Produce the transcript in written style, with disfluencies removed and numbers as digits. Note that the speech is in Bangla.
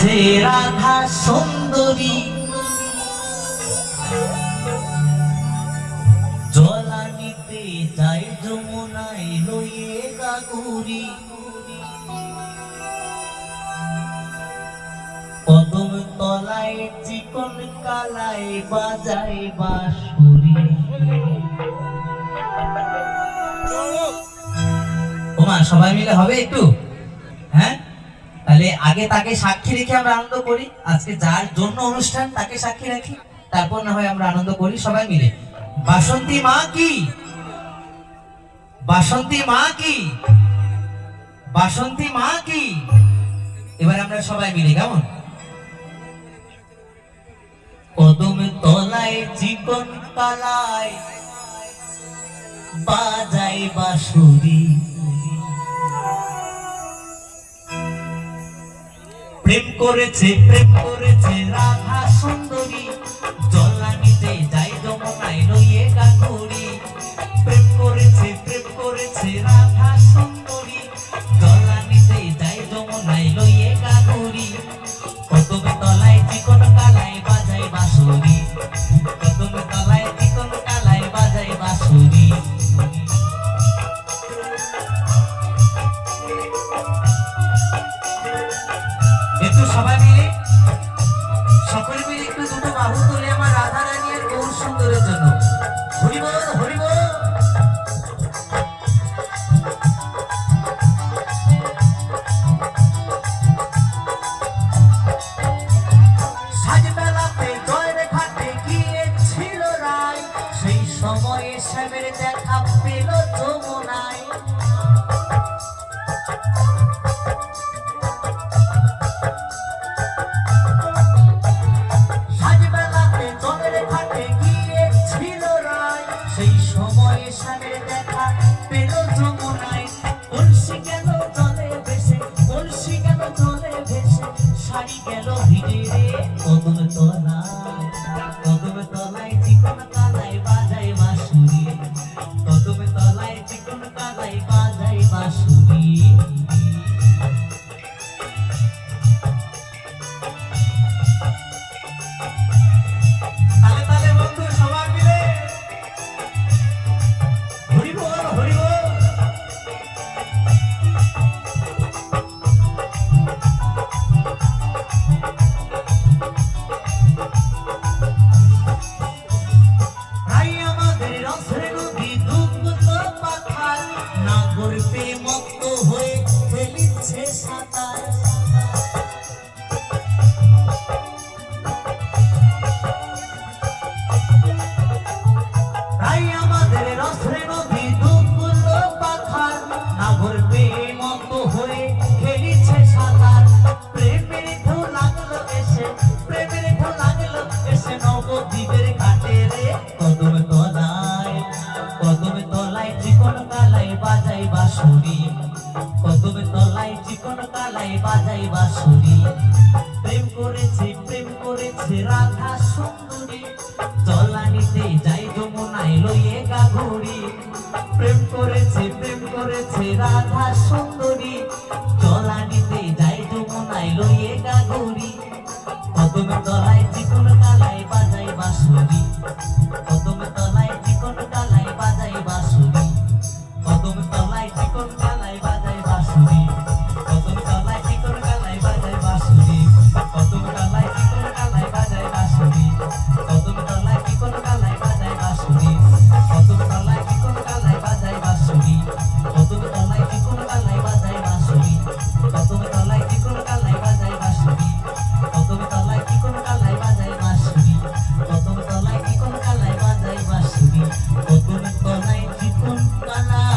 করেছে রাধা সুন্দরী, জলানিতে যাই যমুনায় লইয়ে গাগুরি, কদম তলায় চিকন কালায় বাজায় বাঁশুরি। ওমা সবাই মিলে হবে একটু, হ্যাঁ? তাহলে আগে তাকে সাক্ষী রেখে আমরা আনন্দ করি, আজকে যার জন্য অনুষ্ঠান তাকে সাক্ষী রাখি, তারপর না হয় আমরা আনন্দ করি সবাই মিলে। বাসন্তী মা কি, বাসন্তী মা কি, বাসন্তী মা কি। এবার আমরা সবাই মিলে কেমন? কদম তলায় চিকন কালায় বাজায় বাঁশুরি, প্রেম করেছে রাধা সুন্দরী, জলানিতে যাই যমুনায় লইয়ে গাগুরি। প্রেম করেছে রাধা সুন্দরী, জলানিতে যাই যমুনায় লইয়ে গাগুরি। কদম তলায় চিকন কালায় বাজায় বাঁশুরি, কদম তলায় চিকন কালায় বাজায় বাঁশুরি। একটু সবাই মিলে, সকলে মিলে একটু দুটো বাহু তুলে আমার রাধা রানী আর গৌর সুন্দরের জন্য হরি বল হরি বল। সাজবেলাতে জয়ের ঘাটে গিয়েছিল রায়, সেই সময়ে শ্যামের দেখা পেল যমুনায়। সেই সময়ে স্বামীর দেখা পেল যমুনায়। কলসি গেল জলে ভেসে, কলসি গেল জলে ভেসে, শাড়ি গেল ভিড়ে রে। কদম তলায় চিকন কালায় বাজায় বাঁশুরি, কদম তলায় চিকন কালায় বাজায় বাঁশুরি। মত্ত হয়ে ফেলিছে সাঁতার, তাই আমাদের রসে নদী দুকুল পাখার, নাগর পেয়ে মত্ত হয়ে খেলিছে সাঁতার। প্রেমের ঢেউ লাগলো এসে, প্রেমের ঢেউ লাগলো এসে নবদ্বীপের ঘাটে রে। কদম তলায় চিকন কালায় বাজায় বাঁশুরি, কদম তলায় চিকন কালায় বাজায় বাঁশুরি। প্রেম করেছে রাধা সুন্দরী, জলানিতে যাই যমুনায় লইয়ে গাগুরি। প্রেম করেছে রাধা সুন্দরী, জলানিতে যাই যমুনায় লইয়ে গাগুরি। কদম তলায় চিকন কালায় বাজায় বাঁশুরি, কদম তলায় চিকন কালায় বাজায় বাঁশুরি, কদম তলায় চিকন কালায় বাজায় বাঁশুরি, কদম তলায় চিকন কালায় বাজায় বাঁশুরি, কদম তলায় চিকন কালায় বাজায় বাঁশুরি, কদম তলায় চিকন কালায় বাজায় বাঁশুরি, কদম তলায় চিকন কালায় বাজায় বাঁশুরি, কদম তলায় চিকন কালায় বাজায় বাঁশুরি, কদম তলায় চিকন কালায় বাজায় বাঁশুরি, কদম তলায় চিকন কালায় বাজায় বাঁশুরি, কদম তলায় চিকন কালায় বাজায় বাঁশুরি, কদম তলায় চিকন কালায়